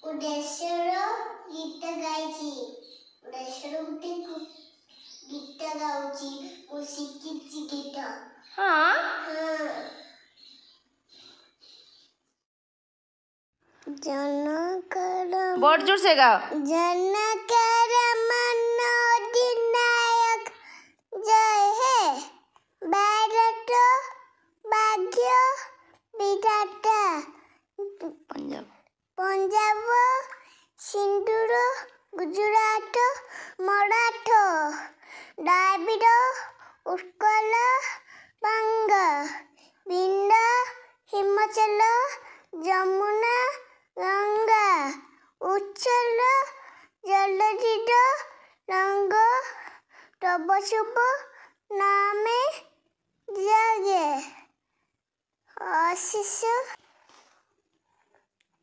ଦେଶର ଗୀତ ଗାଇଛି ଦେଶର ଗୋଟେ ଗୀତ ଗାଉଛି ମୁଁ ଶିଖିଛି ଗୀତ जनकर बहुत जोर से गाओ। जनकर मनोधिनायक जय हे भारत भाग्य विधाता पंजाब सिंधुर गुजरात मराठा द्राविड़ उत्कल बंग विंध्य हिमाचल जमुना गंगा उच्चल जलधिर रंग तब शुभ नामे जागे आशीष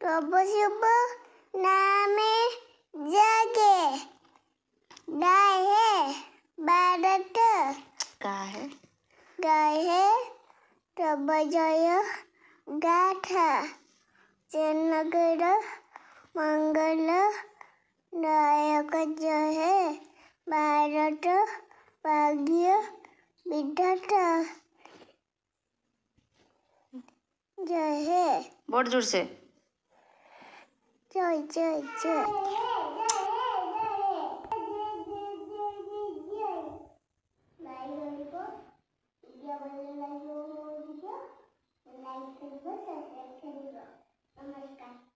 तब शुभ नामे जागे गाय है भारत गाय है तब जय गाथा जनगर मंगल नायक जय है भारत भाग्य विधाता जय है बहुत जोर से जय जय जय नमस्कार।